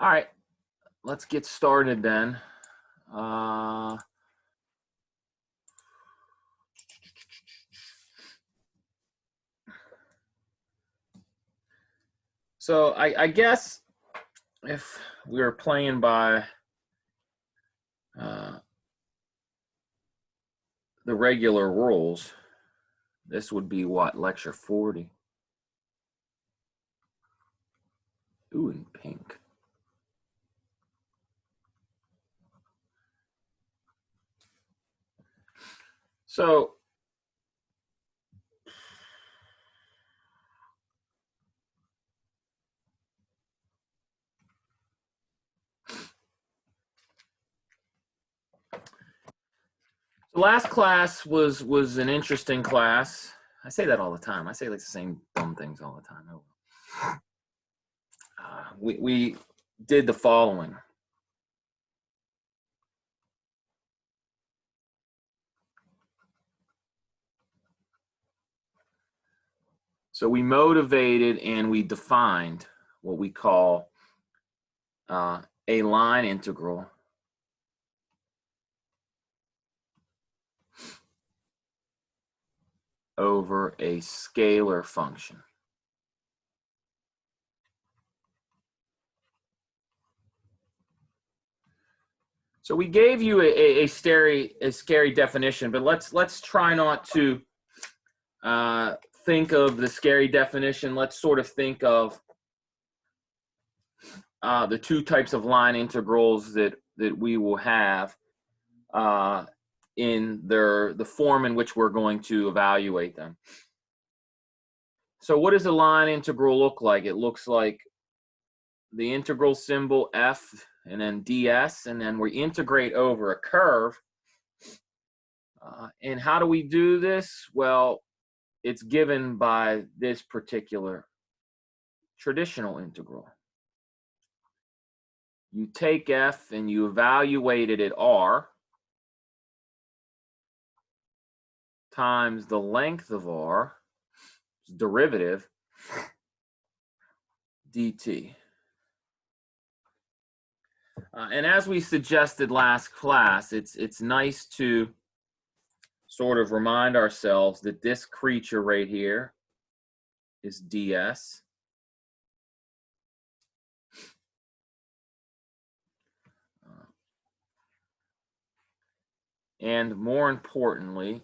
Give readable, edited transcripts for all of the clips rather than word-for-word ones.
All right, let's get started then. Uh, so I guess if we were playing by the regular rules, this would be what, lecture 40? Ooh, in pink. So the last class was an interesting class. I say that all the time. I say like the same dumb things all the time. We did the following. So we motivated and we defined what we call a line integral over a scalar function. So we gave you a scary definition, but let's try not to think of the scary definition. Let's sort of think of the two types of line integrals that we will have in the form in which we're going to evaluate them. So what does a line integral look like? It looks like the integral symbol f and then ds, and then we integrate over a curve. And how do we do this? Well, it's given by this particular traditional integral. You take f and you evaluate it at r times the length of r, derivative, dt. And as we suggested last class, it's nice to sort of remind ourselves that this creature right here is ds. And more importantly,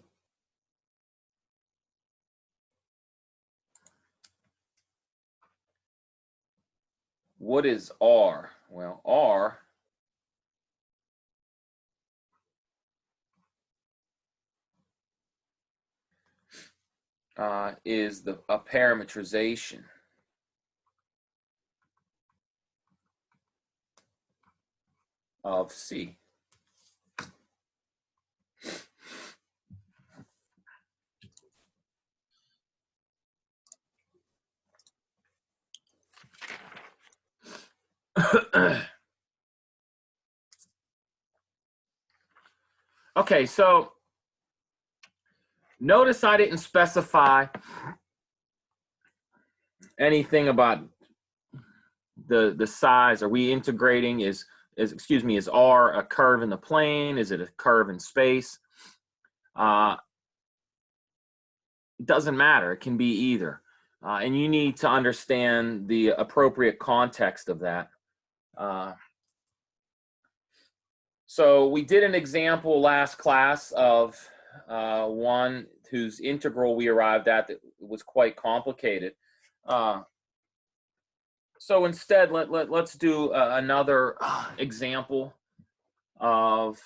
what is r? Well, r is a parametrization of C. Okay, so notice I didn't specify anything about the size. Are we integrating? Is R a curve in the plane? Is it a curve in space? It doesn't matter. It can be either. And you need to understand the appropriate context of that. So we did an example last class of one whose integral we arrived at that was quite complicated. So instead, let's do another example of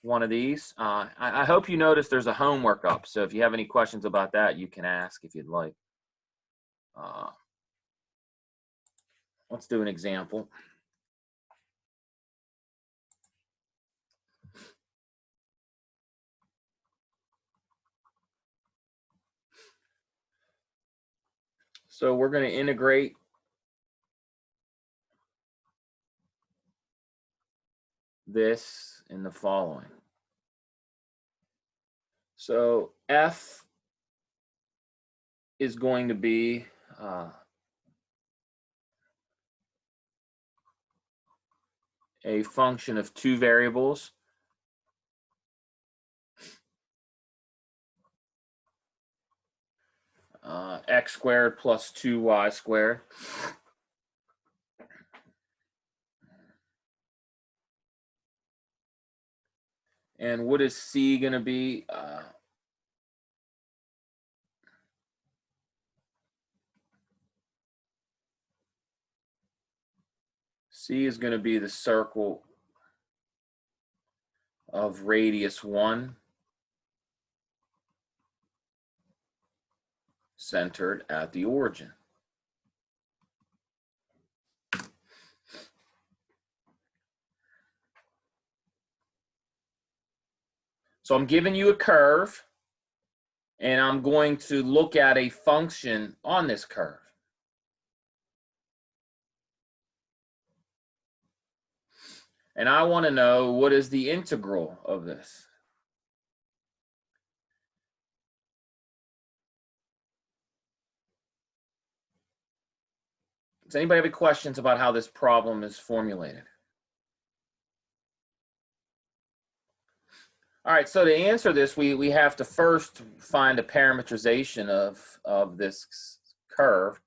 one of these. I hope you notice there's a homework up, so if you have any questions about that, you can ask if you'd like. Let's do an example. So we're going to integrate this in the following. So f is going to be a function of two variables. X squared plus 2y squared. And what is C going to be? C is going to be the circle of radius 1 centered at the origin. So I'm giving you a curve, and I'm going to look at a function on this curve. And I want to know what is the integral of this. Does anybody have any questions about how this problem is formulated? All right, so to answer this, we have to first find a parametrization of this curve.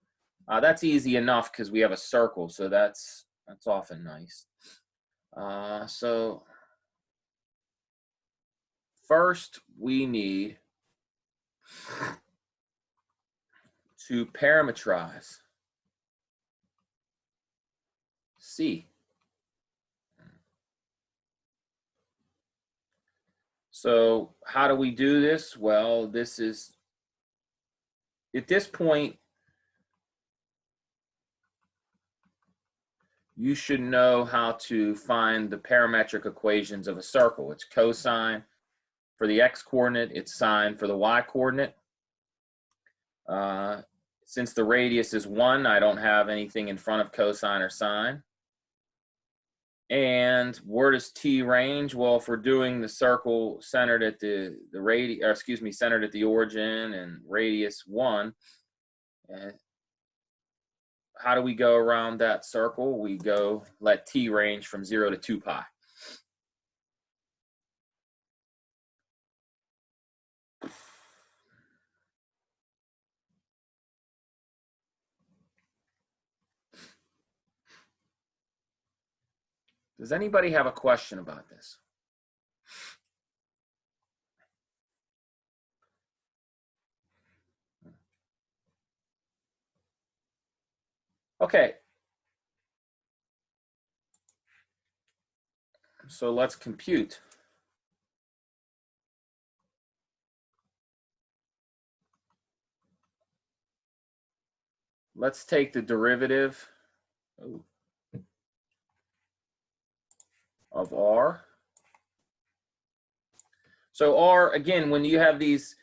That's easy enough because we have a circle, so that's often nice. So first we need to parametrize C. So how do we do this? Well, this is, at this point, you should know how to find the parametric equations of a circle. It's cosine for the x-coordinate, it's sine for the y-coordinate. Since the radius is 1, I don't have anything in front of cosine or sine. And where does t range? Well, if we're doing the circle centered at the radius, or excuse me, centered at the origin and radius 1, how do we go around that circle? We go let t range from 0 to 2 pi. Does anybody have a question about this? Okay. So let's compute. Let's take the derivative of r. So r, again, when you have these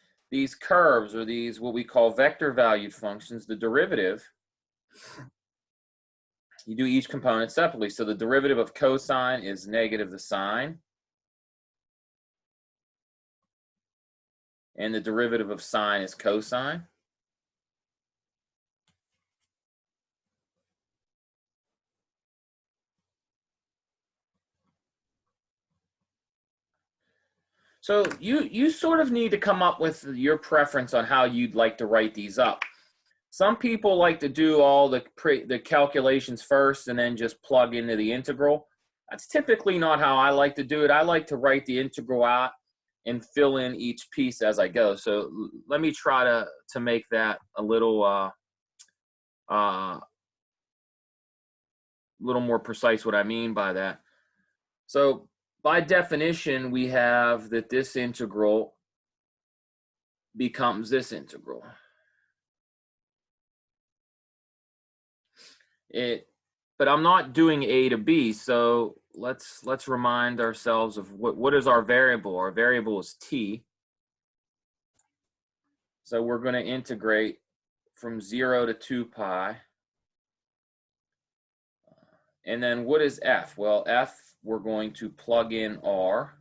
curves or these what we call vector valued functions, the derivative, you do each component separately. So the derivative of cosine is negative the sine. And the derivative of sine is cosine. So you sort of need to come up with your preference on how you'd like to write these up. Some people like to do all the calculations first and then just plug into the integral. That's typically not how I like to do it. I like to write the integral out and fill in each piece as I go. So let me try to make that a little more precise what I mean by that. So by definition, we have that this integral becomes this integral. But I'm not doing a to b, so let's remind ourselves of what is our variable. Our variable is t. So we're going to integrate from 0 to 2 pi. And then what is f? Well, f, we're going to plug in r.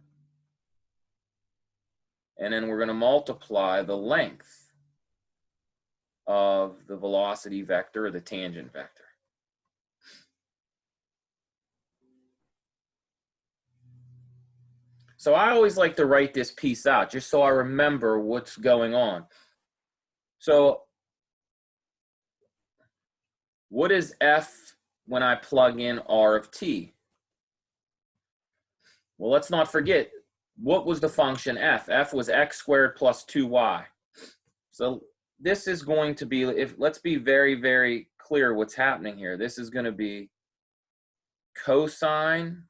And then we're going to multiply the length of the velocity vector or the tangent vector. So I always like to write this piece out just so I remember what's going on. So what is f when I plug in r of t? Well, let's not forget, what was the function f? F was x squared plus 2y. So this is going to be, let's be very, very clear what's happening here. This is going to be cosine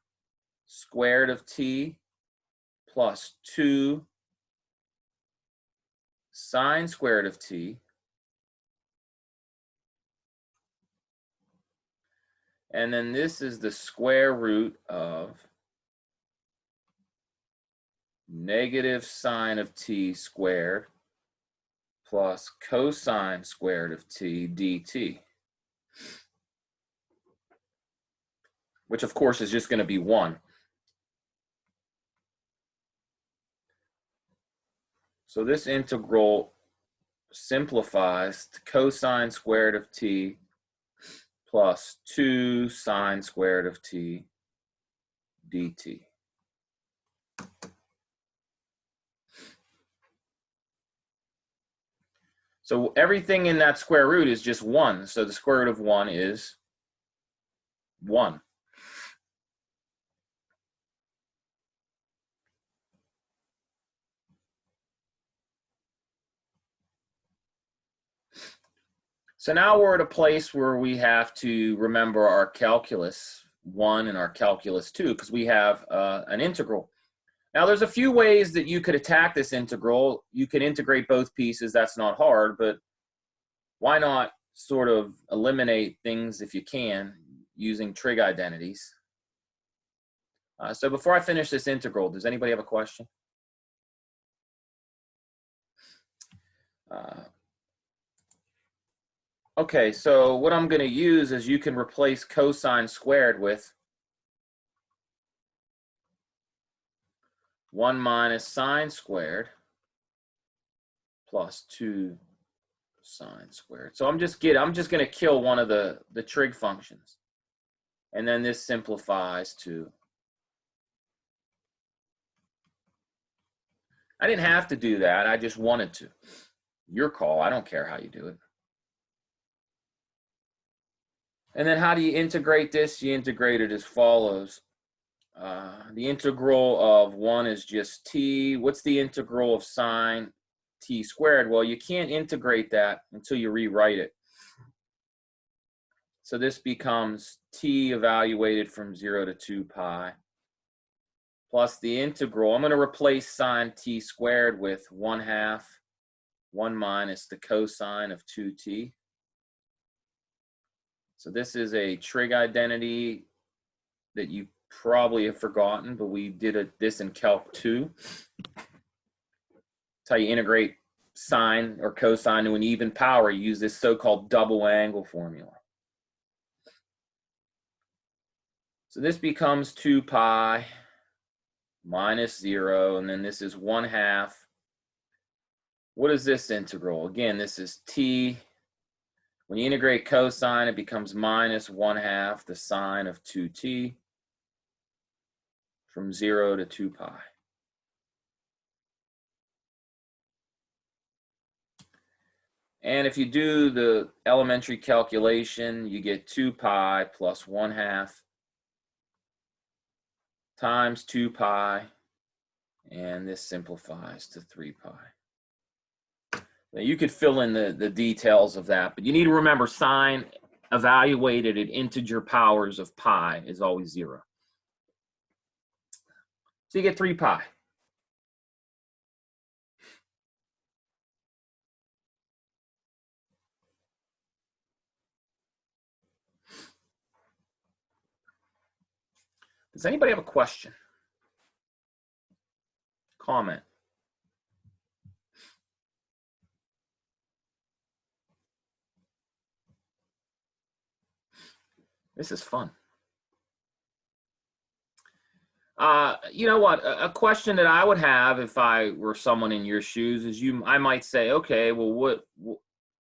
squared of t plus 2 sine squared of t. And then this is the square root of negative sine of t squared plus cosine squared of t dt, which of course is just going to be 1. So this integral simplifies to cosine squared of t plus 2 sine squared of t dt. So everything in that square root is just 1. So the square root of 1 is 1. So now we're at a place where we have to remember our calculus 1 and our calculus 2 because we have an integral. Now there's a few ways that you could attack this integral. You can integrate both pieces, that's not hard, but why not sort of eliminate things if you can using trig identities? So before I finish this integral, does anybody have a question? Okay, so what I'm going to use is you can replace cosine squared with 1 minus sine squared plus 2 sine squared. So I'm just going to kill one of the trig functions. And then this simplifies to, I didn't have to do that, I just wanted to. Your call, I don't care how you do it. And then how do you integrate this? You integrate it as follows. The integral of 1 is just t. What's the integral of sine t squared? Well, you can't integrate that until you rewrite it. So this becomes t evaluated from 0 to 2 pi plus the integral. I'm going to replace sine t squared with 1/2 1 minus the cosine of 2t. So this is a trig identity that you probably have forgotten, but we did this in Calc 2. That's how you integrate sine or cosine to an even power. You use this so-called double angle formula. So this becomes 2 pi minus 0, and then this is 1/2. What is this integral? Again, this is t. When you integrate cosine, it becomes minus 1/2 the sine of 2t from 0 to 2 pi. And if you do the elementary calculation, you get 2 pi plus 1/2 times 2 pi, and this simplifies to 3 pi. Now you could fill in the details of that, but you need to remember sine evaluated at integer powers of pi is always 0. So you get 3 pi. Does anybody have a question? Comment? This is fun. You know what? A question that I would have if I were someone in your shoes is I might say, okay, well,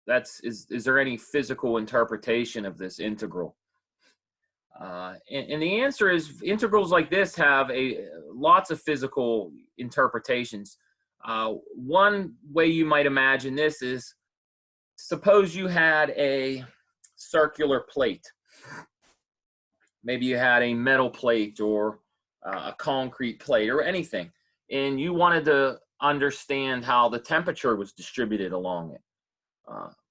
is there any physical interpretation of this integral? And the answer is integrals like this have lots of physical interpretations. One way you might imagine this is, suppose you had a circular plate. Maybe you had a metal plate or a concrete plate or anything, and you wanted to understand how the temperature was distributed along it.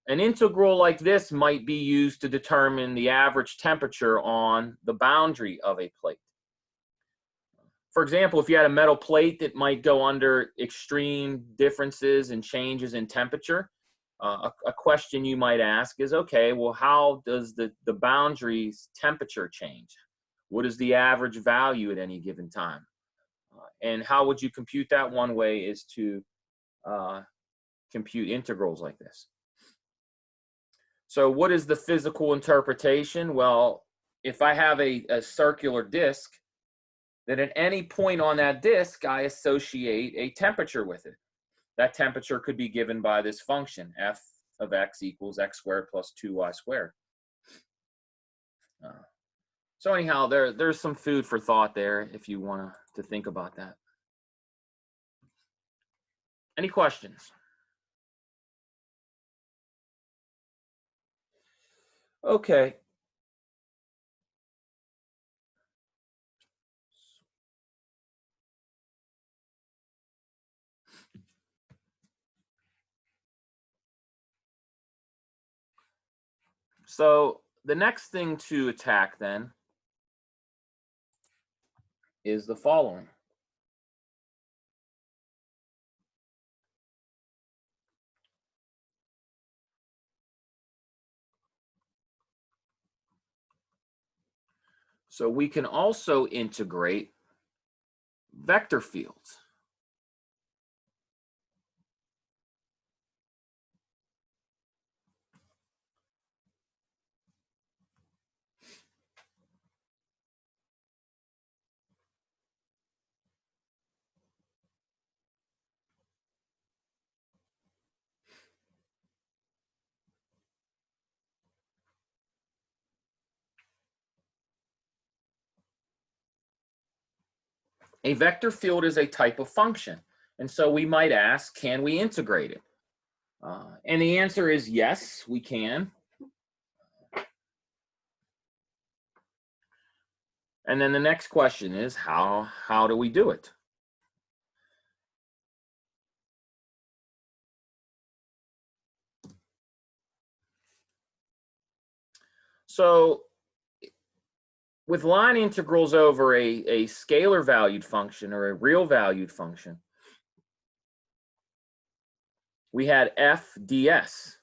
An integral like this might be used to determine the average temperature on the boundary of a plate. For example, if you had a metal plate that might go under extreme differences and changes in temperature, a question you might ask is, okay, well, how does the boundary's temperature change? What is the average value at any given time? And how would you compute that? One way is to compute integrals like this. So what is the physical interpretation? Well, if I have a circular disk, then at any point on that disk, I associate a temperature with it. That temperature could be given by this function, f of x equals x squared plus 2y squared. So anyhow, there's some food for thought there if you want to think about that. Any questions? Okay. So the next thing to attack then is the following. So we can also integrate vector fields. A vector field is a type of function. And so we might ask, can we integrate it? And the answer is yes, we can. And then the next question is, how do we do it? So with line integrals over a scalar valued function or a real valued function, we had f ds.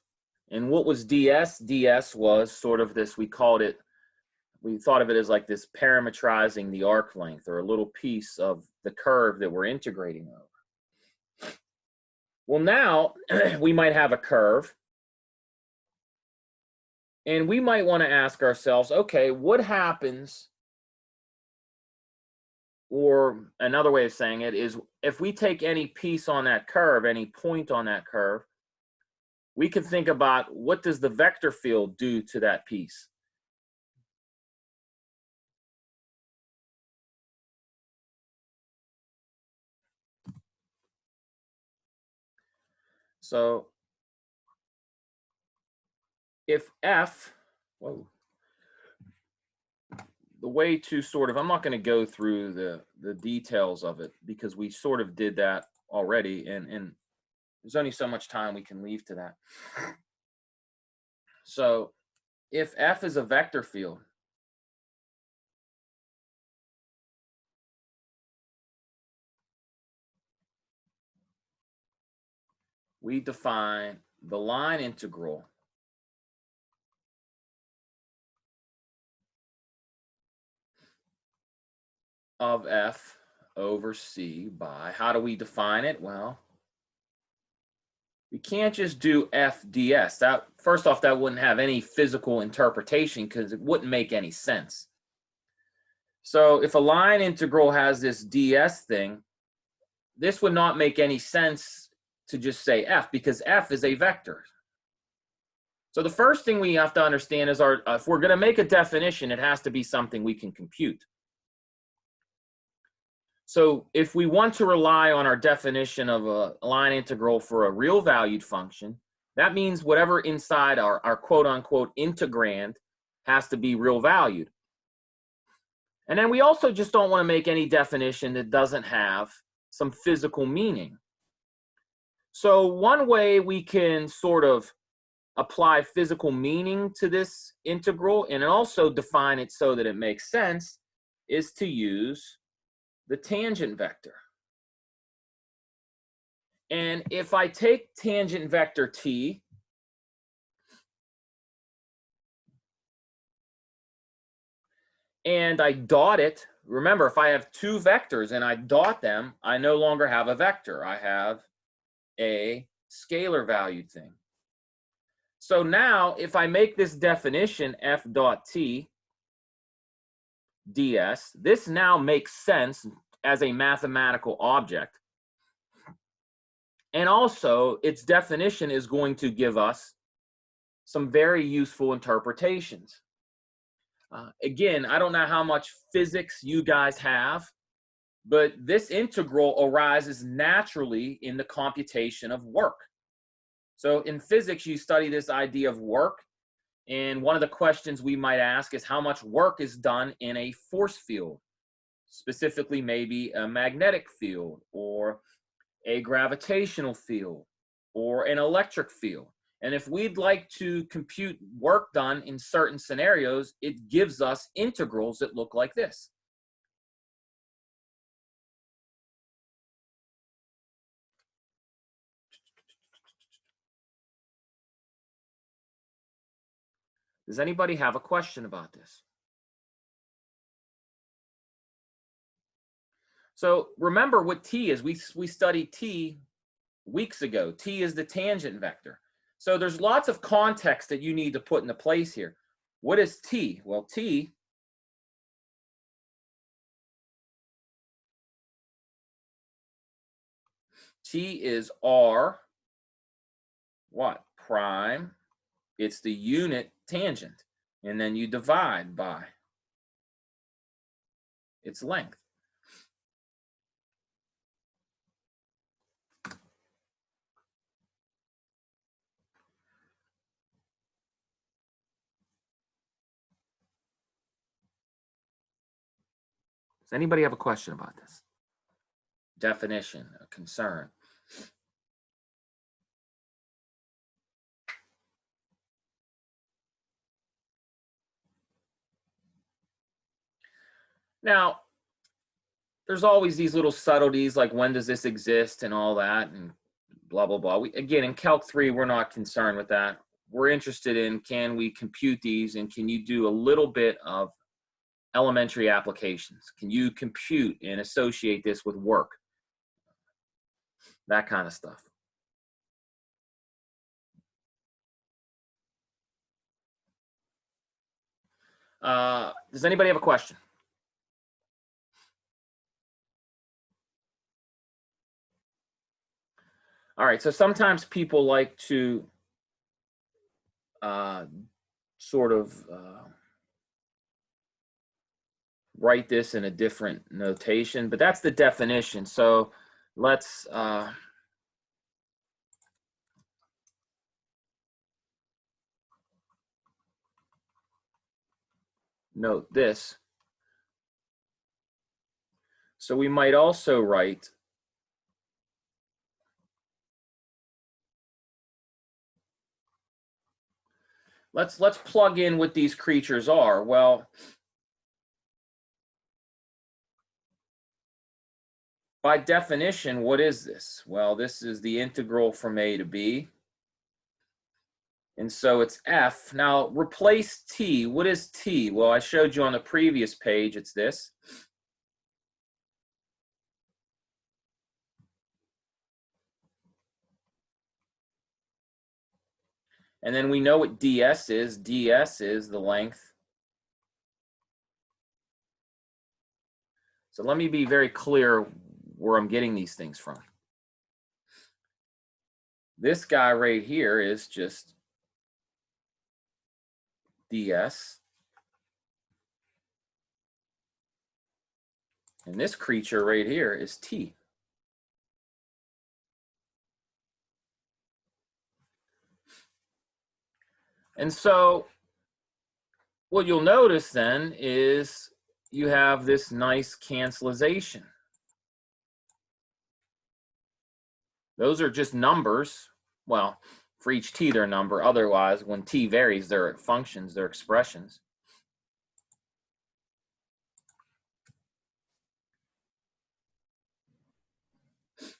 And what was ds? ds was sort of this, we thought of it as like this parametrizing the arc length, or a little piece of the curve that we're integrating over. Well, now we might have a curve, and we might want to ask ourselves, okay, what happens, or another way of saying it is, if we take any piece on that curve, any point on that curve, we can think about, what does the vector field do to that piece? So if f, whoa, the way to sort of, I'm not going to go through the details of it because we sort of did that already, and there's only so much time we can leave to that. So if f is a vector field, we define the line integral of f over c by, how do we define it? Well, we can't just do f ds. That, first off, that wouldn't have any physical interpretation because it wouldn't make any sense. So if a line integral has this ds thing, this would not make any sense to just say f, because f is a vector. So the first thing we have to understand is if we're going to make a definition, it has to be something we can compute. So if we want to rely on our definition of a line integral for a real valued function, that means whatever inside our quote unquote integrand has to be real valued. And then we also just don't want to make any definition that doesn't have some physical meaning. So one way we can sort of apply physical meaning to this integral and also define it so that it makes sense is to use the tangent vector. And if I take tangent vector t and I dot it, remember, if I have two vectors and I dot them, I no longer have a vector. I have a scalar valued thing. So now if I make this definition f dot t ds, this now makes sense as a mathematical object. And also its definition is going to give us some very useful interpretations. Again, I don't know how much physics you guys have, but this integral arises naturally in the computation of work. So in physics, you study this idea of work, and one of the questions we might ask is how much work is done in a force field, specifically maybe a magnetic field or a gravitational field or an electric field. And if we'd like to compute work done in certain scenarios, it gives us integrals that look like this. Does anybody have a question about this? So remember what t is. We studied t weeks ago. T is the tangent vector. So there's lots of context that you need to put into place here. What is t? Well, t is r what? Prime. It's the unit tangent. And then you divide by its length. Does anybody have a question about this? Definition, a concern? Now, there's always these little subtleties like when does this exist and all that and blah, blah, blah. Again, in Calc 3, we're not concerned with that. We're interested in can we compute these and can you do a little bit of elementary applications? Can you compute and associate this with work? That kind of stuff. Does anybody have a question? All right, so sometimes people like to sort of write this in a different notation, but that's the definition. So let's note this. So we might also write let's plug in what these creatures are. Well, by definition, what is this? Well, this is the integral from a to b. And so it's f. Now replace t. What is t? Well, I showed you on the previous page, it's this. And then we know what ds is. ds is the length. So let me be very clear where I'm getting these things from. This guy right here is just ds. And this creature right here is t. And so what you'll notice then is you have this nice cancelization. Those are just numbers. Well, for each t, they're a number. Otherwise, when t varies, they're functions, they're expressions.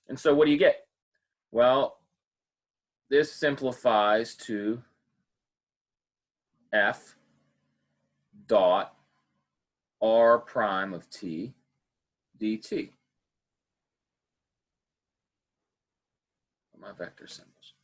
And so what do you get? Well, this simplifies to f dot r prime of t dt. My vector symbols.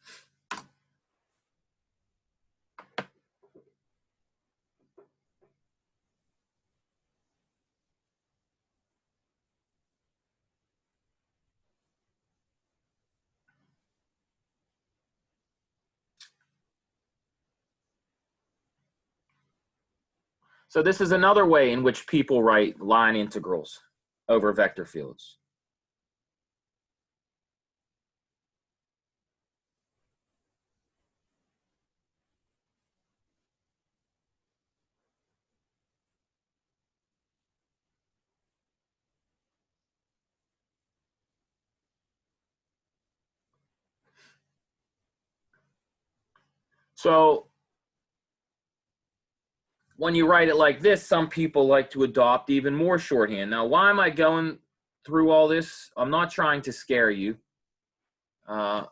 So this is another way in which people write line integrals over vector fields. So when you write it like this, some people like to adopt even more shorthand. Now, why am I going through all this? I'm not trying to scare you. I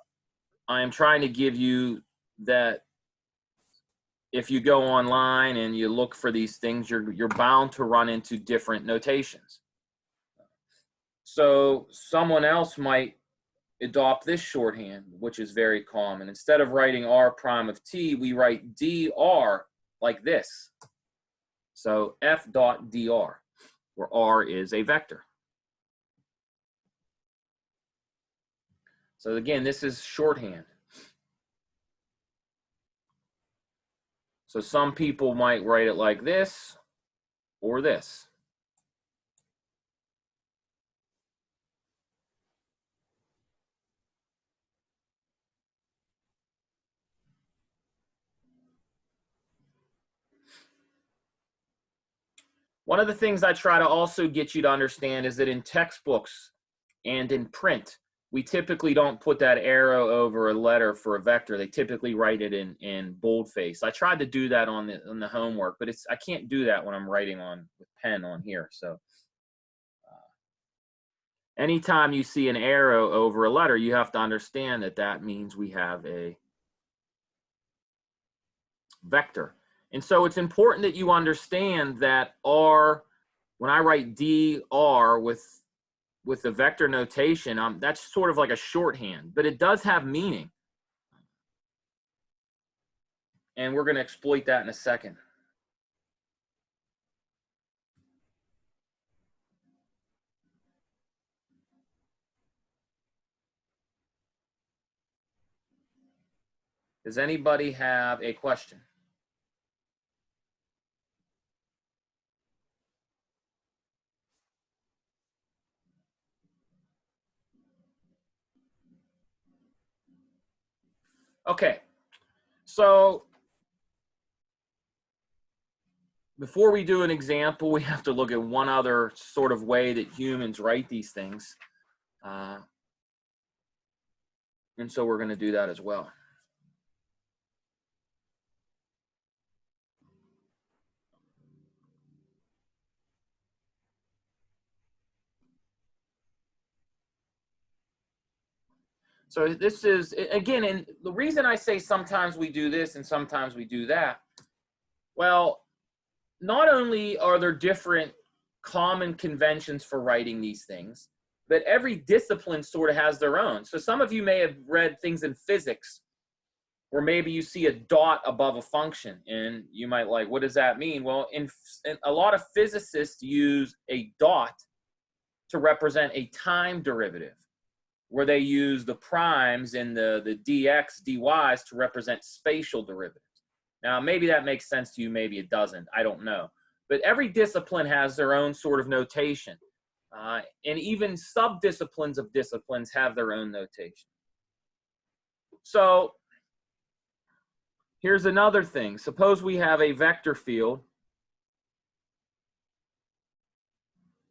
am trying to give you that if you go online and you look for these things, you're bound to run into different notations. So someone else might adopt this shorthand, which is very common. Instead of writing r prime of t, we write dr like this. So f dot dr, where r is a vector. So again, this is shorthand. So some people might write it like this or this. One of the things I try to also get you to understand is that in textbooks and in print, we typically don't put that arrow over a letter for a vector. They typically write it in boldface. I tried to do that on the homework, but I can't do that when I'm writing on with pen on here. So anytime you see an arrow over a letter, you have to understand that that means we have a vector. And so it's important that you understand that r, when I write dr with the vector notation, that's sort of like a shorthand, but it does have meaning. And we're going to exploit that in a second. Does anybody have a question? Okay, so before we do an example, we have to look at one other sort of way that humans write these things. And so we're going to do that as well. So this is, again, and the reason I say sometimes we do this and sometimes we do that, well, not only are there different common conventions for writing these things, but every discipline sort of has their own. So some of you may have read things in physics where maybe you see a dot above a function and you might like, what does that mean? Well, in a lot of physicists use a dot to represent a time derivative, where they use the primes and the dx, dy's to represent spatial derivatives. Now, maybe that makes sense to you, maybe it doesn't. I don't know. But every discipline has their own sort of notation. And even sub-disciplines of disciplines have their own notation. So here's another thing. Suppose we have a vector field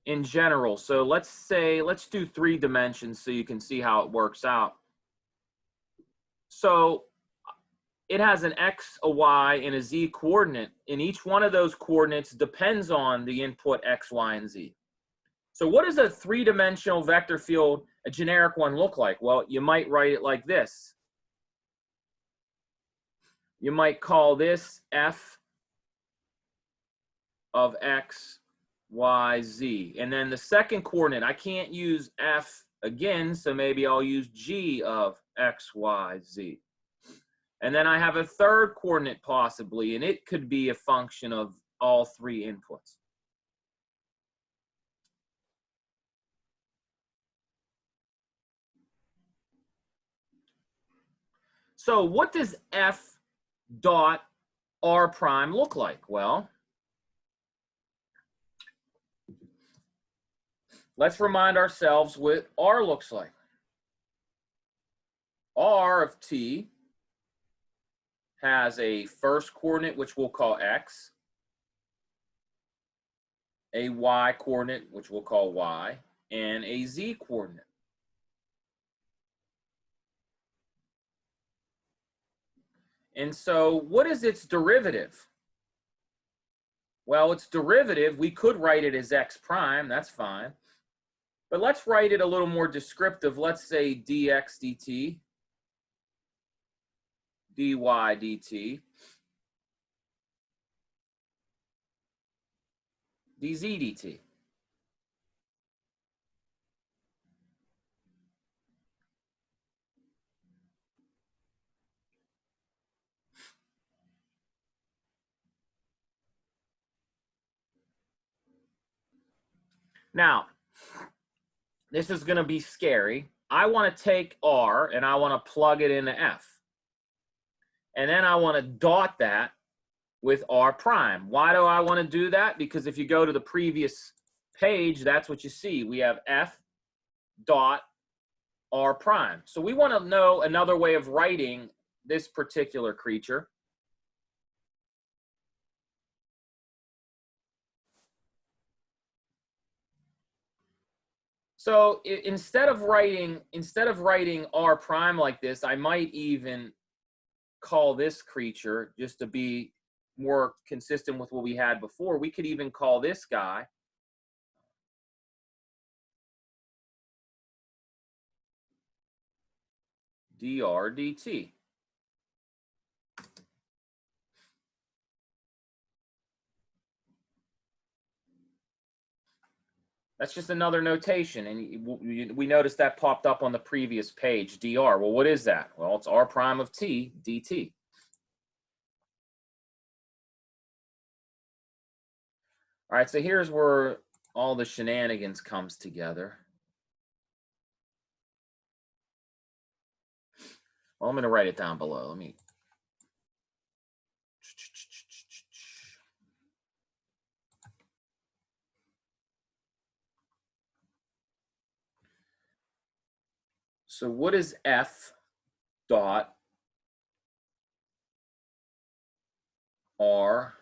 in general. So let's do 3 dimensions so you can see how it works out. So it has an x, a y, and a z coordinate, and each one of those coordinates depends on the input x, y, and z. So what does a 3-dimensional vector field, a generic one, look like? Well, you might write it like this. You might call this f of x, y, z. And then the second coordinate, I can't use f again, so maybe I'll use g of x, y, z. And then I have a third coordinate possibly, and it could be a function of all 3 inputs. So what does f dot r prime look like? Well, let's remind ourselves what r looks like. R of t has a first coordinate, which we'll call x, a y coordinate, which we'll call y, and a z coordinate. And so what is its derivative? Well, its derivative, we could write it as x prime, that's fine. But let's write it a little more descriptive. Let's say dx dt, dy dt, dz dt. Now, this is going to be scary. I want to take r and I want to plug it into f. And then I want to dot that with r prime. Why do I want to do that? Because if you go to the previous page, that's what you see. We have f dot r prime. So we want to know another way of writing this particular creature. So instead of writing r prime like this, I might even call this creature, just to be more consistent with what we had before, we could even call this guy dr dt. That's just another notation, and we noticed that popped up on the previous page, dr. Well, what is that? Well, it's r prime of t dt. All right, so here's where all the shenanigans comes together. Well, I'm going to write it down below. Let me. So what is f dot r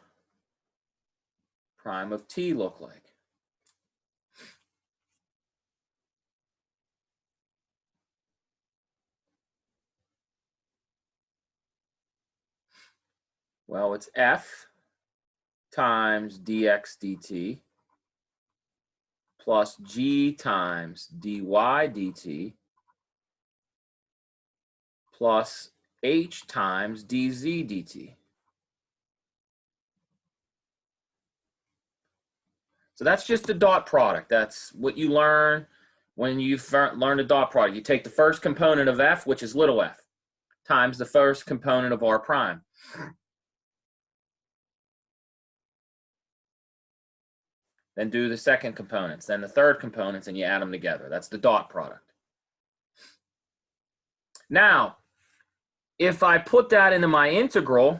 prime of t look like? Well, it's f times dx dt plus g times dy dt plus h times dz dt. So that's just a dot product. That's what you learn when you learn a dot product. You take the first component of f, which is little f, times the first component of r prime. Then do the second components, then the third components, and you add them together. That's the dot product. Now, if I put that into my integral,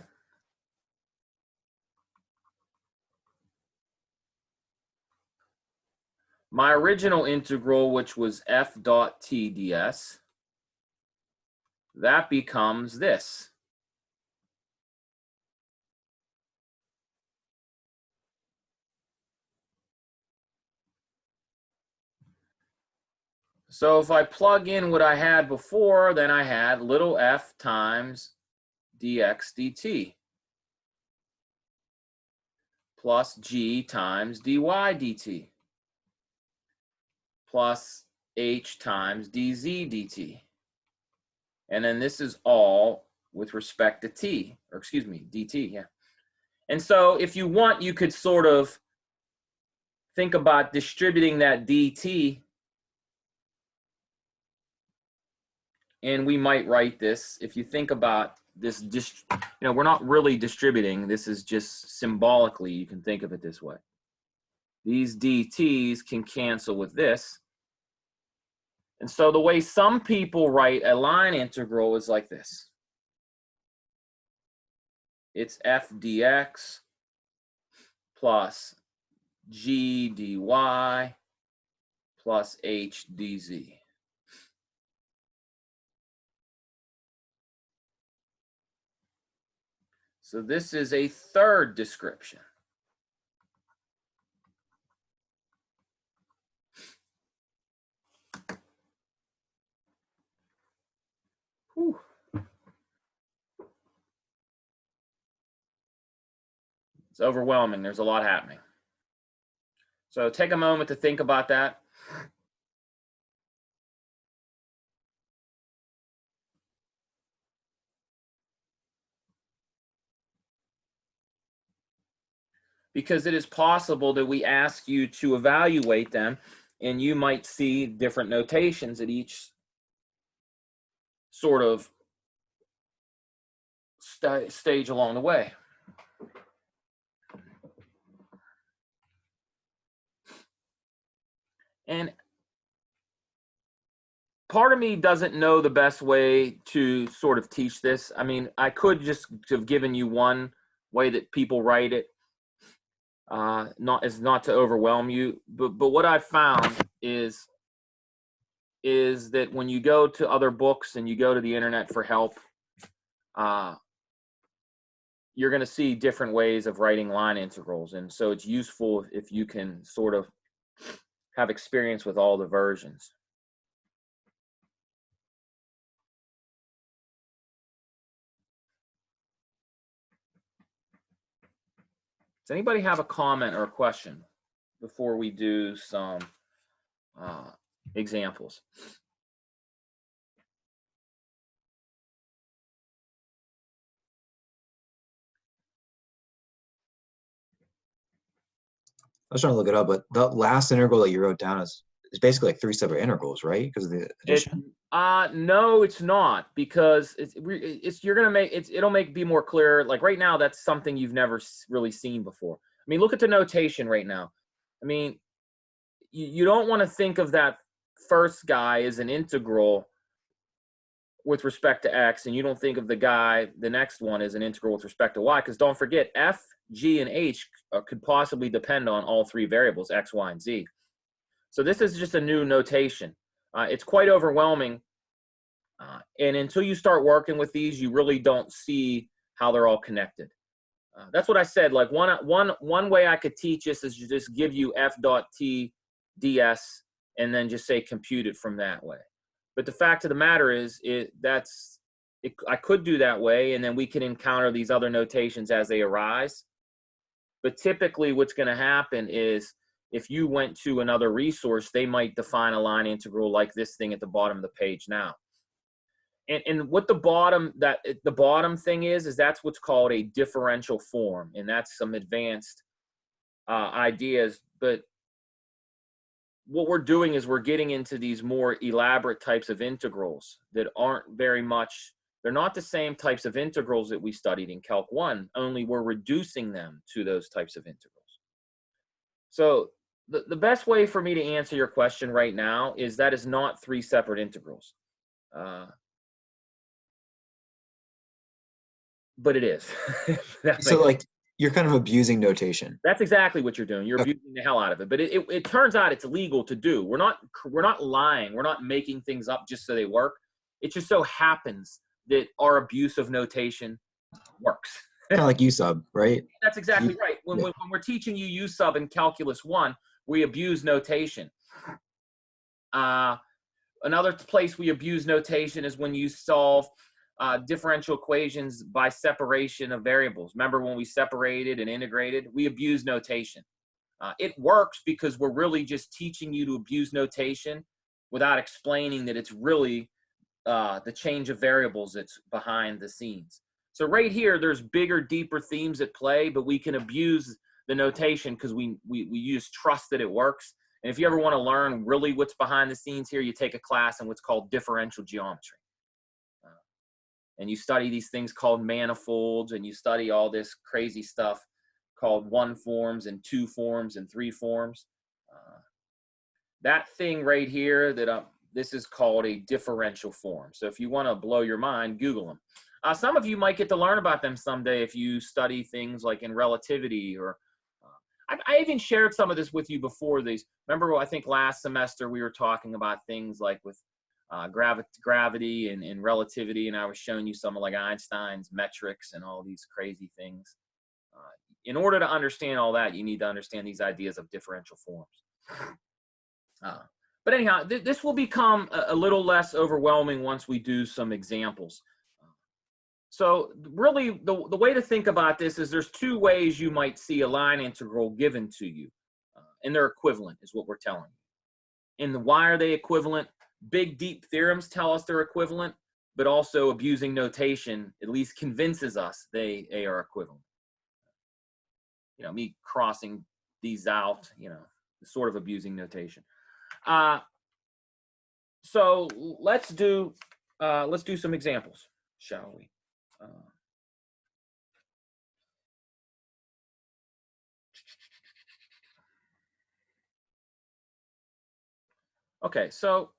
my original integral, which was f dot t ds, that becomes this. So if I plug in what I had before, then I had little f times dx dt plus g times dy dt plus h times dz dt. And then this is all with respect to t, or excuse me, dt, yeah. And so if you want, you could sort of think about distributing that dt, and we might write this, if you think about this, we're not really distributing, this is just symbolically, you can think of it this way. These dt's can cancel with this. And so the way some people write a line integral is like this. It's f dx plus g dy plus h dz. So this is a third description. Whew. It's overwhelming. There's a lot happening. So take a moment to think about that. Because it is possible that we ask you to evaluate them, and you might see different notations at each sort of stage along the way. And part of me doesn't know the best way to sort of teach this. I mean, I could just have given you one way that people write it, not to overwhelm you. But what I've found is that when you go to other books and you go to the internet for help, you're going to see different ways of writing line integrals. And so it's useful if you can sort of have experience with all the versions. Does anybody have a comment or a question before we do some examples? I was trying to look it up, but the last integral that you wrote down is basically like 3 separate integrals, right? Because of the addition. No, it's not, because you're gonna make it'll be more clear. Like right now, that's something you've never really seen before. I mean, look at the notation right now. I mean, you don't want to think of that first guy as an integral with respect to x, and you don't think of the next one as an integral with respect to y, because don't forget, f, g, and h could possibly depend on all three variables, x, y, and z. So this is just a new notation. It's quite overwhelming, and until you start working with these, you really don't see how they're all connected. That's what I said. Like one way I could teach this is to just give you f dot t ds and then just say compute it from that way. But the fact of the matter is, I could do that way, and then we can encounter these other notations as they arise. But typically what's going to happen is, if you went to another resource, they might define a line integral like this thing at the bottom of the page now. And what the bottom thing is that's what's called a differential form, and that's some advanced ideas. But what we're doing is we're getting into these more elaborate types of integrals that aren't very much, they're not the same types of integrals that we studied in Calc 1, only we're reducing them to those types of integrals. So the best way for me to answer your question right now is that is not 3 separate integrals. But it is. So like you're kind of abusing notation. That's exactly what you're doing. You're Okay. abusing the hell out of it. But it turns out it's illegal to do. We're not lying. We're not making things up just so they work. It just so happens that our abuse of notation works. Kind of like U sub, right? That's exactly right. Yeah. When we're teaching you U sub in Calculus 1, we abuse notation. Another place we abuse notation is when you solve differential equations by separation of variables. Remember when we separated and integrated? We abuse notation. It works because we're really just teaching you to abuse notation without explaining that it's really the change of variables that's behind the scenes. So right here, there's bigger, deeper themes at play, but we can abuse the notation because we just trust that it works. And if you ever want to learn really what's behind the scenes here, you take a class in what's called differential geometry. And you study these things called manifolds, and you study all this crazy stuff called 1 forms and 2 forms and 3 forms. That thing right here, this is called a differential form. So if you want to blow your mind, Google them. Some of you might get to learn about them someday if you study things like in relativity, or I even shared some of this with you before these. Remember, I think last semester we were talking about things like with gravity and relativity, and I was showing you some of like Einstein's metrics and all these crazy things. In order to understand all that, you need to understand these ideas of differential forms. But anyhow, this will become a little less overwhelming once we do some examples. So really, the way to think about this is there's 2 ways you might see a line integral given to you, and they're equivalent is what we're telling you. And why are they equivalent? Big, deep theorems tell us they're equivalent, but also abusing notation at least convinces us they are equivalent. You know, me crossing these out, you know, sort of abusing notation. So let's do some examples, shall we? Okay, so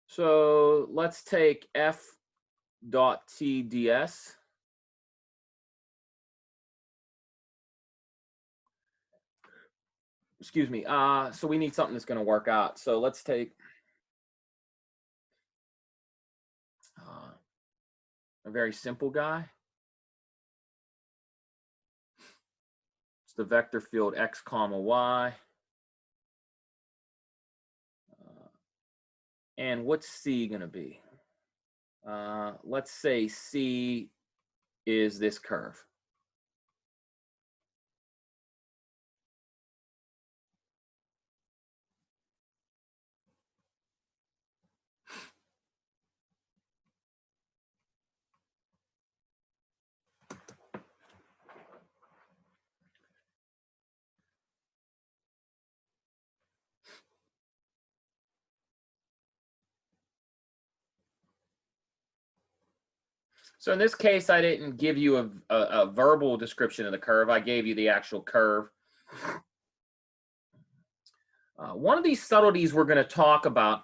so let's take f dot t ds. Excuse me. So we need something that's going to work out. So let's take a very simple guy. It's the vector field x comma y. And what's C going to be? Let's say C is this curve. So in this case, I didn't give you a verbal description of the curve. I gave you the actual curve. One of these subtleties we're going to talk about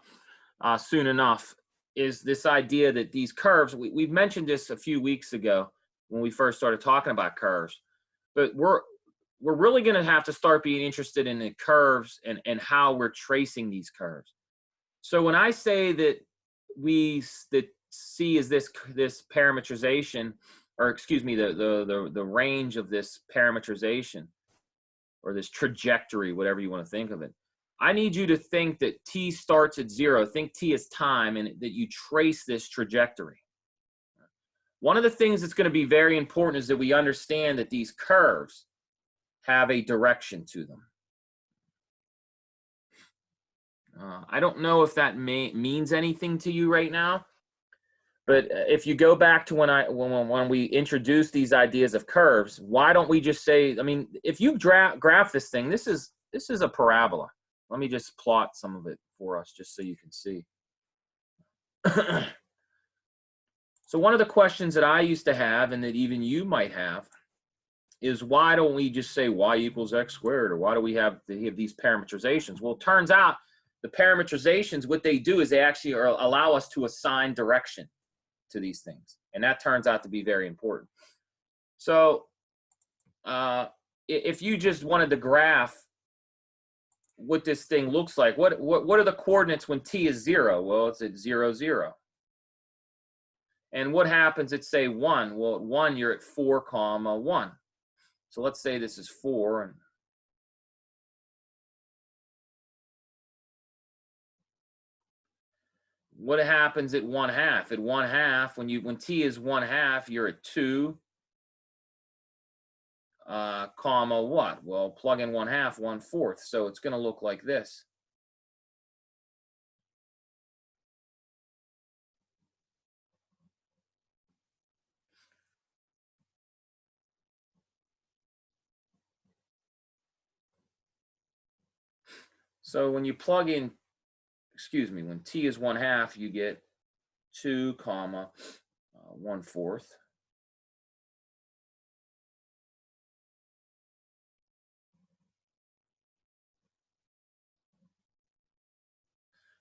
soon enough is this idea that these curves, we've mentioned this a few weeks ago when we first started talking about curves, but we're really going to have to start being interested in the curves and how we're tracing these curves. So when I say that that C is this parametrization, or excuse me, the range of this parametrization, or this trajectory, whatever you want to think of it, I need you to think that t starts at 0. Think t is time, and that you trace this trajectory. One of the things that's going to be very important is that we understand that these curves have a direction to them. I don't know if that means anything to you right now, but if you go back to when we introduced these ideas of curves, why don't we just say, I mean, if you graph this thing, this is a parabola. Let me just plot some of it for us just so you can see. So one of the questions that I used to have, and that even you might have, is why don't we just say y equals x squared, or why do we have these parameterizations? Well, it turns out the parameterizations, what they do is they actually allow us to assign direction to these things, and that turns out to be very important. So if you just wanted to graph what this thing looks like, what are the coordinates when t is 0? Well, it's at 0, 0. And what happens at, say, 1? Well, at 1, you're at 4, 1. So let's say this is 4. And what happens at 1/2? At 1/2, when t is 1/2, you're at 2, comma what? Well, plug in 1/2, 1/4. So it's going to look like this. So when you plug in, when t is 1/2, you get 2, 1/4.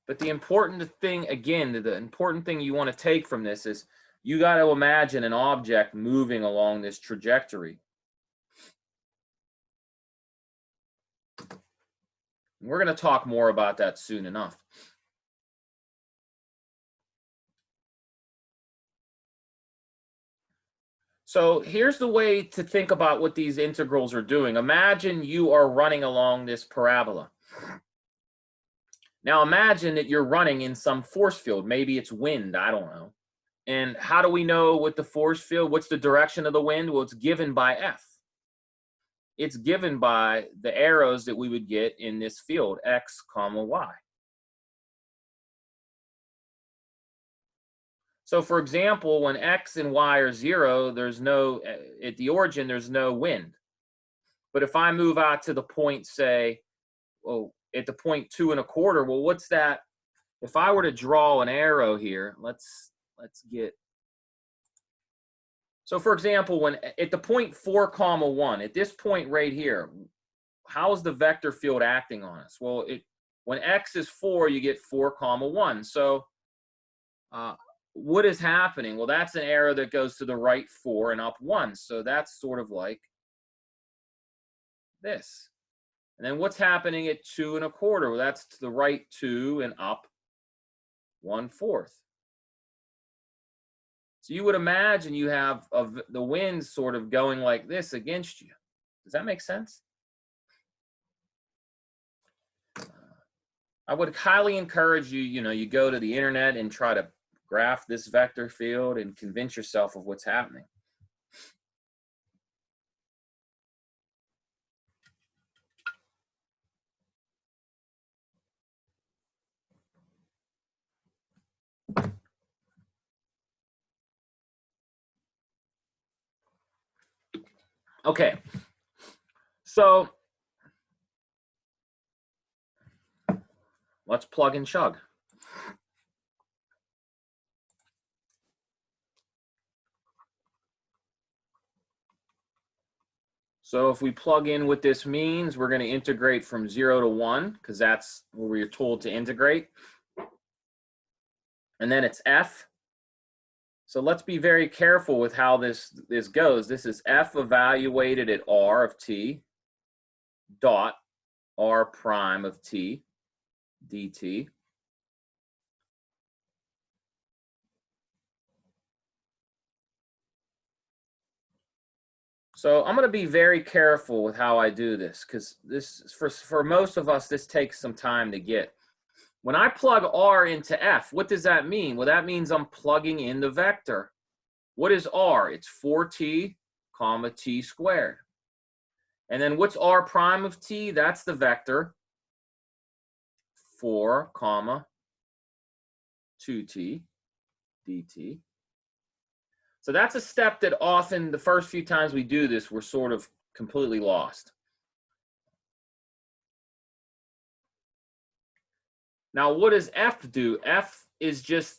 But the important thing, again, the important thing you want to take from this is you got to imagine an object moving along this trajectory. We're going to talk more about that soon enough. So here's the way to think about what these integrals are doing. Imagine you are running along this parabola. Now imagine that you're running in some force field. Maybe it's wind, I don't know. And how do we know what the force field, what's the direction of the wind? Well, it's given by F. It's given by the arrows that we would get in this field, X, Y. So for example, when X and Y are 0, there's no, at the origin, there's no wind. But if I move out to the point, say, well, at the point 2 1/4, well, what's that? If I were to draw an arrow here, let's get. So for example, when at the point 4, 1, at this point right here, how is the vector field acting on us? Well, when X is 4, you get 4, 1. So what is happening? Well, that's an arrow that goes to the right 4 and up 1. So that's sort of like this. And then what's happening at 2 1/4? Well, that's to the right 2 and up 1/4. So you would imagine you have the wind sort of going like this against you. Does that make sense? I would highly encourage you, you go to the internet and try to graph this vector field and convince yourself of what's happening. Okay, so let's plug and chug. So if we plug in what this means, we're going to integrate from 0 to 1, because that's where we're told to integrate. And then it's F. So let's be very careful with how this goes. This is F evaluated at R of t dot R prime of t dt. So I'm going to be very careful with how I do this, because this, for most of us, this takes some time to get. When I plug R into F, what does that mean? Well, that means I'm plugging in the vector. What is R? It's 4t, t squared. And then what's R prime of t? That's the vector 4, 2t dt. So that's a step that often, the first few times we do this, we're sort of completely lost. Now, what does f do? F is just,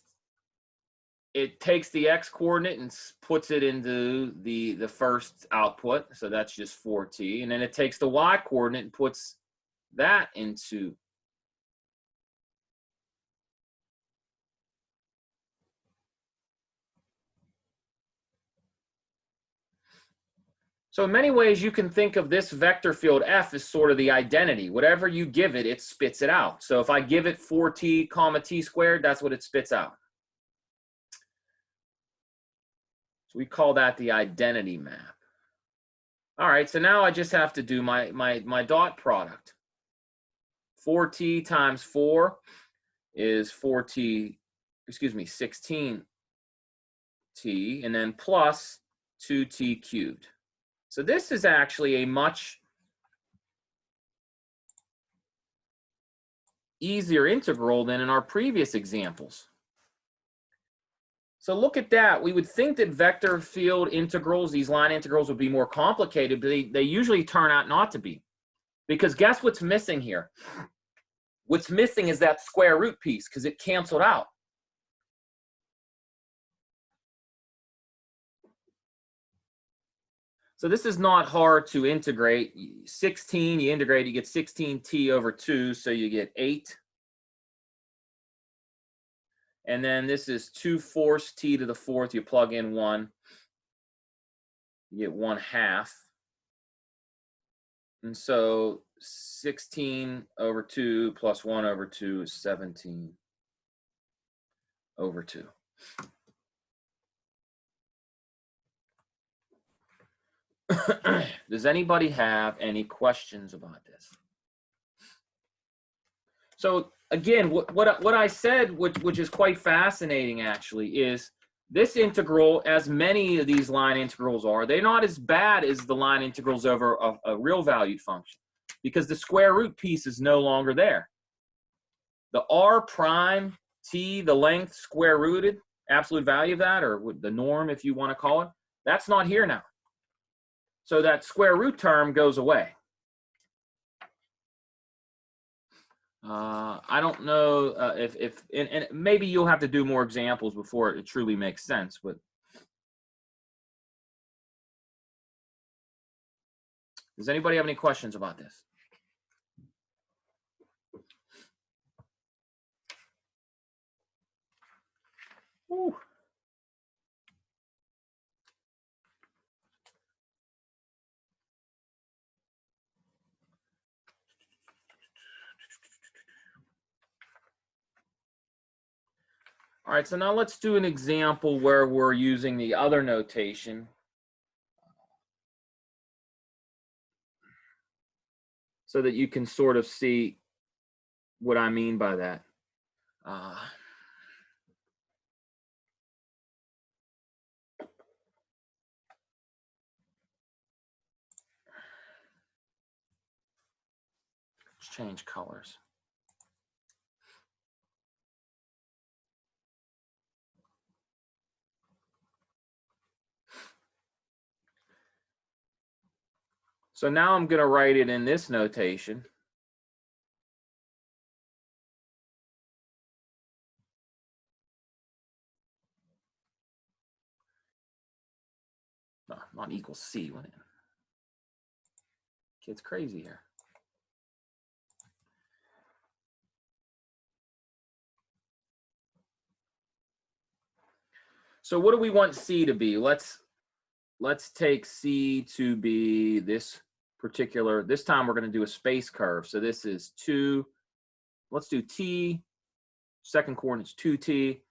it takes the x coordinate and puts it into the first output. So that's just 4t. And then it takes the y coordinate and puts that into. So in many ways, you can think of this vector field f as sort of the identity. Whatever you give it, it spits it out. So if I give it 4t comma t squared, that's what it spits out. So we call that the identity map. All right, so now I just have to do my dot product. 4t times 4 is 4t, excuse me, 16t, and then plus 2t cubed. So this is actually a much easier integral than in our previous examples. So look at that. We would think that vector field integrals, these line integrals, would be more complicated, but they usually turn out not to be. Because guess what's missing here? What's missing is that square root piece, because it canceled out. So this is not hard to integrate. 16, you integrate, you get 16t over 2, so you get 8. And then this is 2/4 t to the 4th. You plug in 1. You get 1/2. And so 16 over 2 plus 1 over 2 is 17 over 2. Does anybody have any questions about this? So again, what I said, which is quite fascinating actually, is this integral, as many of these line integrals are, they're not as bad as the line integrals over a real valued function, because the square root piece is no longer there. The r prime t, the length square rooted, absolute value of that, or the norm if you want to call it, that's not here now. So that square root term goes away. I don't know and maybe you'll have to do more examples before it truly makes sense, but does anybody have any questions about this? Whew. All right, so now let's do an example where we're using the other notation. So that you can sort of see what I mean by that. Let's change colors. So now I'm going to write it in this notation. No, not equals C. Kid's crazy here. So what do we want C to be? Let's take C to be this particular, this time we're going to do a space curve. So this is 2, let's do t, second coordinate's 2t,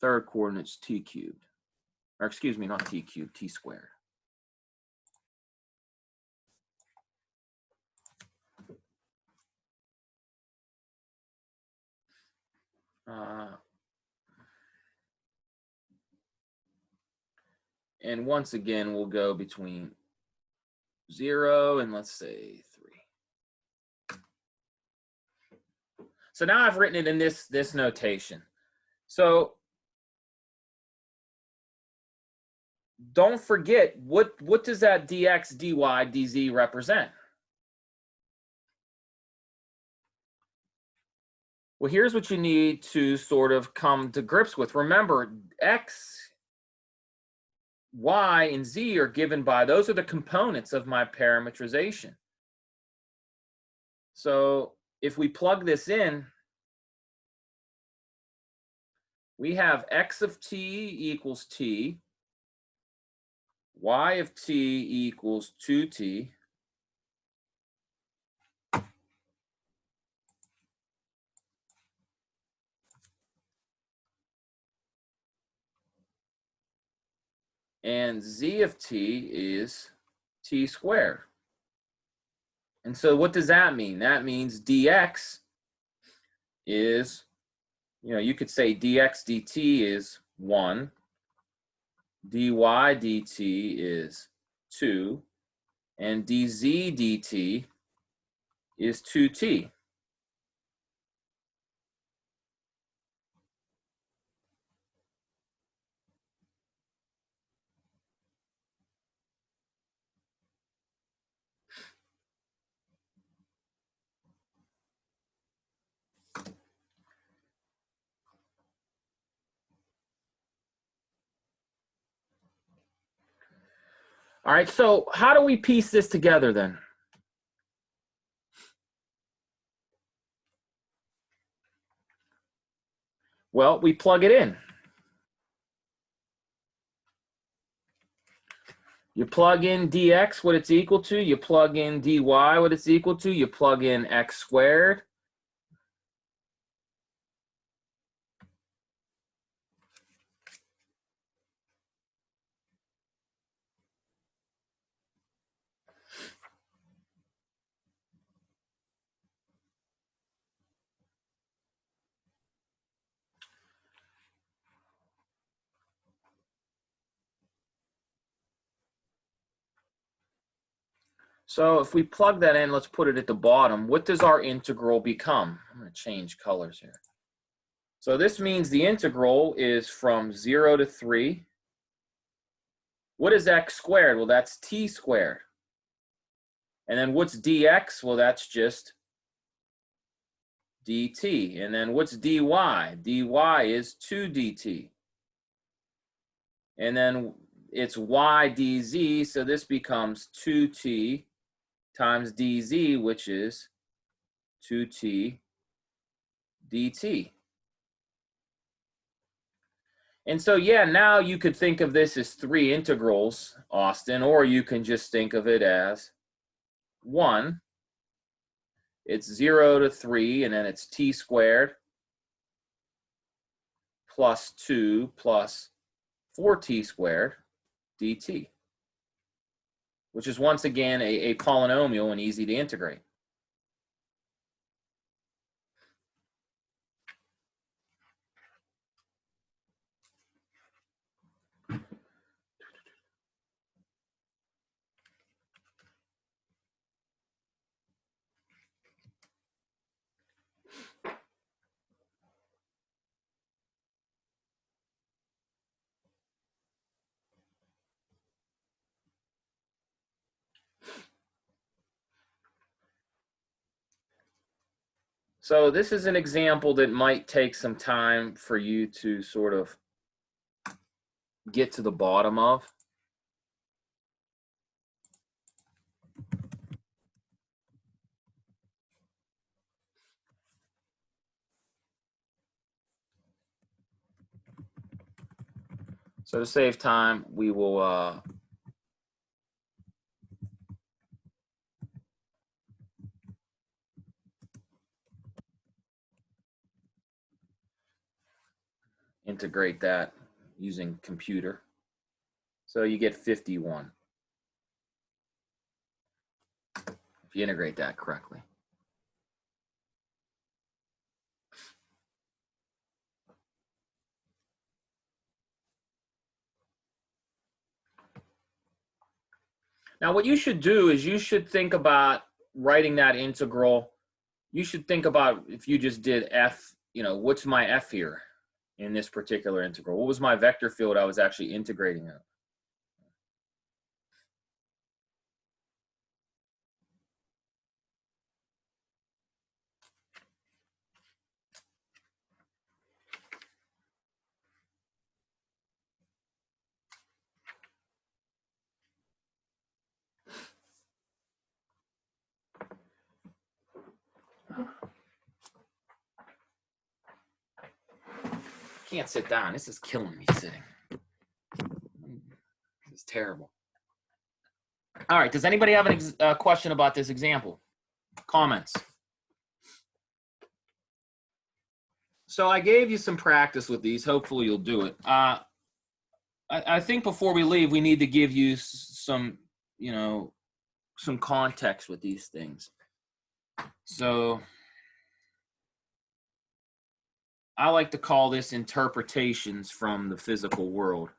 third coordinate's t cubed. Or excuse me, not t cubed, t squared. And once again, we'll go between 0 and let's say 3. So now I've written it in this notation. So don't forget, what does that dx, dy, dz represent? Well, here's what you need to sort of come to grips with. Remember, x, y, and z are given by, those are the components of my parametrization. So if we plug this in, we have x of t equals t, y of t equals 2t, and z of t is t squared. And so what does that mean? That means dx is, you could say dx dt is 1, dy dt is 2, and dz dt is 2t. All right, so how do we piece this together then? Well, we plug it in. You plug in dx, what it's equal to. You plug in dy, what it's equal to. You plug in x squared. So if we plug that in, let's put it at the bottom. What does our integral become? I'm going to change colors here. So this means the integral is from 0 to 3. What is x squared? Well, that's t squared. And then what's dx? Well, that's just dt. And then what's dy? dy is 2 dt. And then it's y dz, so this becomes 2t times dz, which is 2t dt. And so, yeah, now you could think of this as 3 integrals, Austin, or you can just think of it as 1. It's 0 to 3, and then it's t squared plus 2 plus 4t squared dt, which is once again a polynomial and easy to integrate. So this is an example that might take some time for you to sort of get to the bottom of. So to save time, we will integrate that using computer. So you get 51 if you integrate that correctly. Now what you should do is you should think about writing that integral. You should think about, if you just did f, what's my f here in this particular integral? What was my vector field I was actually integrating it? can't sit down. This is killing me sitting. This is terrible. All right. Does anybody have a question about this example? Comments? So I gave you some practice with these. Hopefully you'll do it. I think before we leave, we need to give you some, some context with these things. So I like to call this interpretations from the physical world.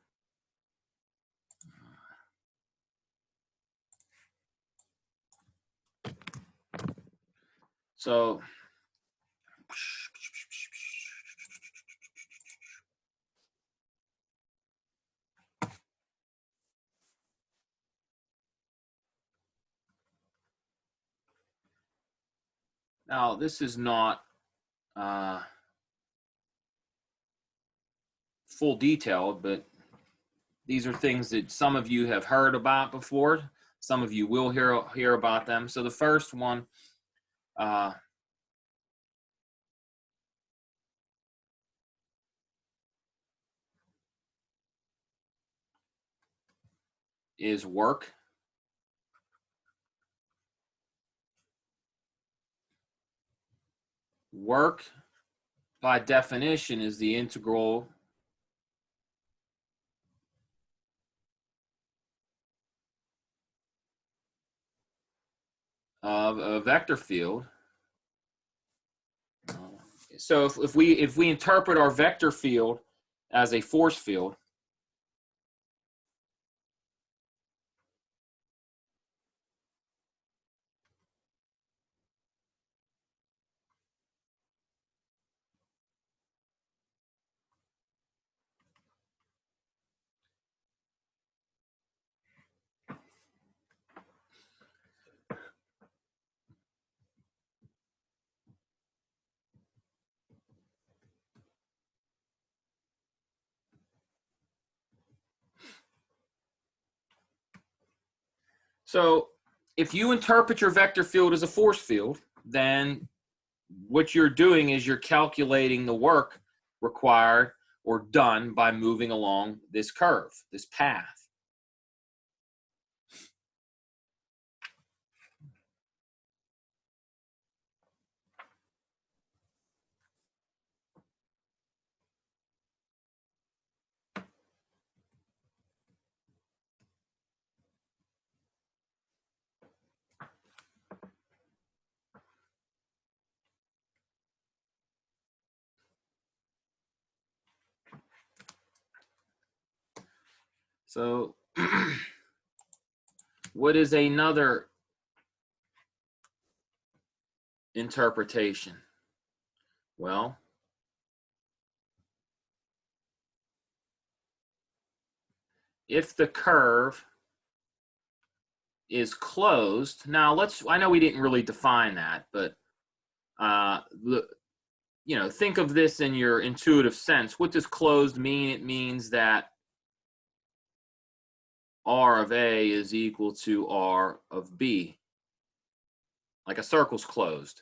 So now this is not full detail, but these are things that some of you have heard about before. Some of you will hear about them. So the first one is work. Work, by definition, is the integral of a vector field. So if we interpret our vector field as a force field, so if you interpret your vector field as a force field, then what you're doing is you're calculating the work required or done by moving along this curve, this path. So what is another interpretation? Well, if the curve is closed, now I know we didn't really define that, but think of this in your intuitive sense. What does closed mean? It means that R of A is equal to R of B. Like a circle's closed.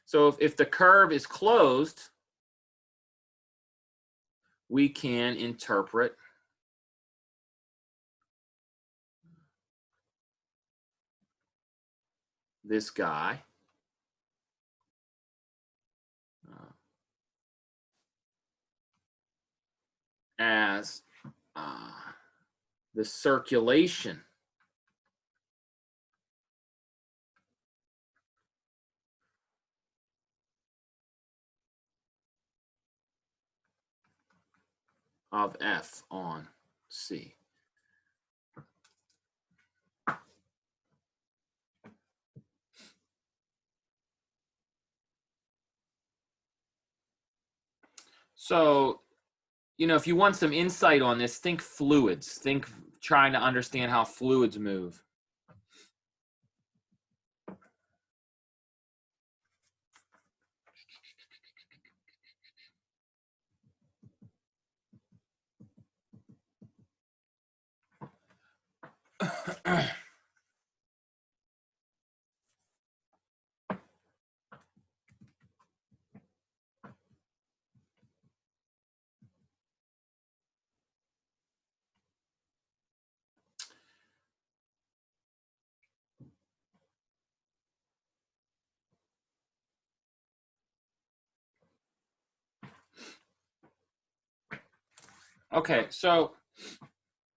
So if the curve is closed, we can interpret this guy as the circulation of F on C. So, if you want some insight on this, think fluids. Think trying to understand how fluids move. Okay, so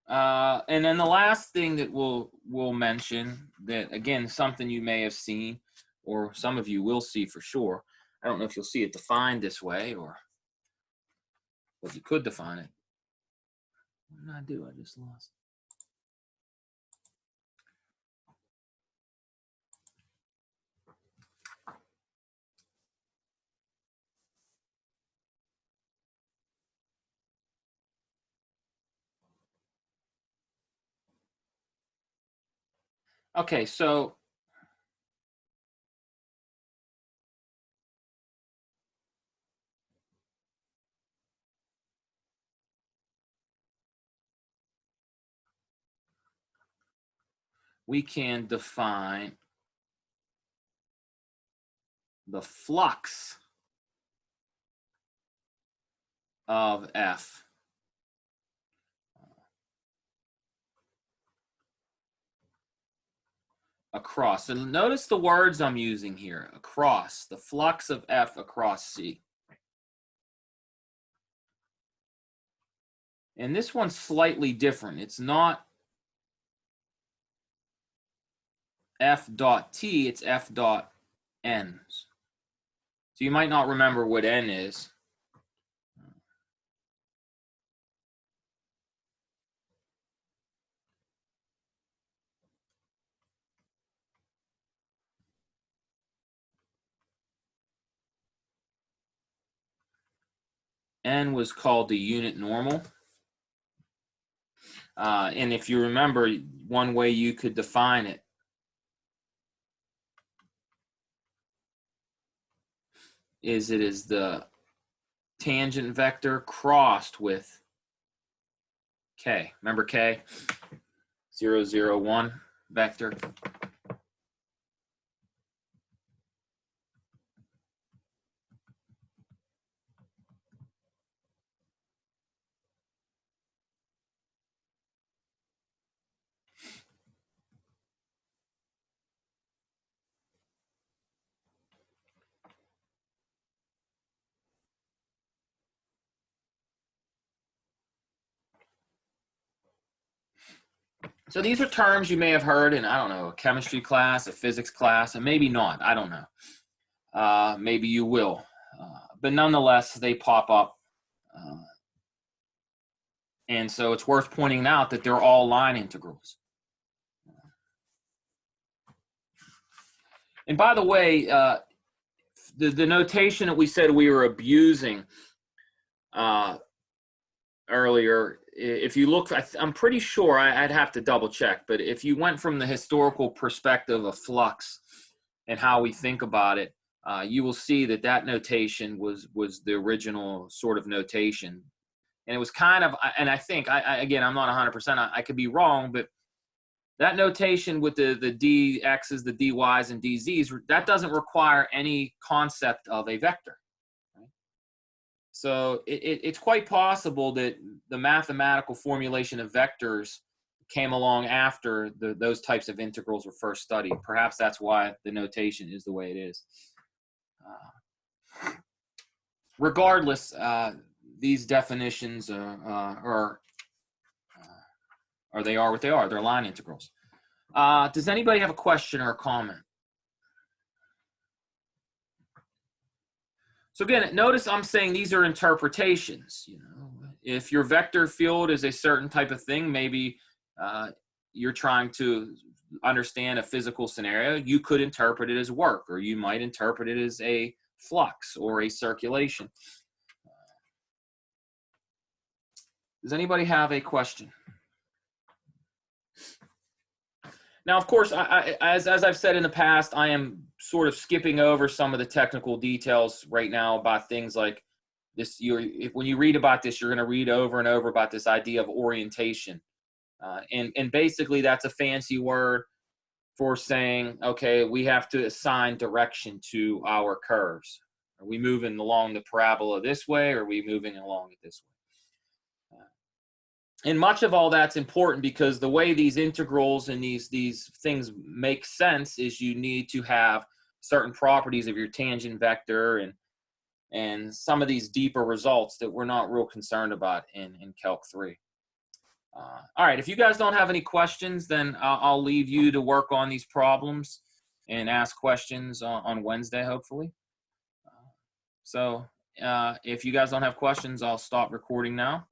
and then the last thing that we'll mention, that again, something you may have seen, or some of you will see for sure. I don't know if you'll see it defined this way, or but you could define it. What did I do? I just lost. Okay, so we can define the flux of F across. And notice the words I'm using here. Across. The flux of F across C. And this one's slightly different. It's not F dot T, it's F dot N. So you might not remember what N is. N was called the unit normal. And if you remember, one way you could define it is it is the tangent vector crossed with K. Remember K? 0, 0, 1 vector. So these are terms you may have heard in, I don't know, a chemistry class, a physics class, and maybe not. I don't know. Maybe you will. But nonetheless, they pop up. And so it's worth pointing out that they're all line integrals. And by the way, the notation that we said we were abusing earlier, if you look, I'm pretty sure, I'd have to double check, but if you went from the historical perspective of flux and how we think about it, you will see that that notation was the original sort of notation. And it was kind of, and I think, again, I'm not 100%, I could be wrong, but that notation with the dx's, the dy's, and dz's, that doesn't require any concept of a vector. Right? So it's quite possible that the mathematical formulation of vectors came along after those types of integrals were first studied. Perhaps that's why the notation is the way it is. Regardless, these definitions are they are what they are. They're line integrals. Does anybody have a question or a comment? So again, notice I'm saying these are interpretations. You know, if your vector field is a certain type of thing, maybe you're trying to understand a physical scenario, you could interpret it as work, or you might interpret it as a flux or a circulation. Does anybody have a question? Now, of course, as I've said in the past, I am sort of skipping over some of the technical details right now about things like this. When you read about this, you're going to read over and over about this idea of orientation. And basically, that's a fancy word for saying, okay, we have to assign direction to our curves. Are we moving along the parabola this way, or are we moving along it this way? And much of all that's important because the way these integrals and these things make sense is you need to have certain properties of your tangent vector and and some of these deeper results that we're not real concerned about in Calc 3. All right, if you guys don't have any questions, then I'll leave you to work on these problems and ask questions on Wednesday, hopefully. So if you guys don't have questions, I'll stop recording now.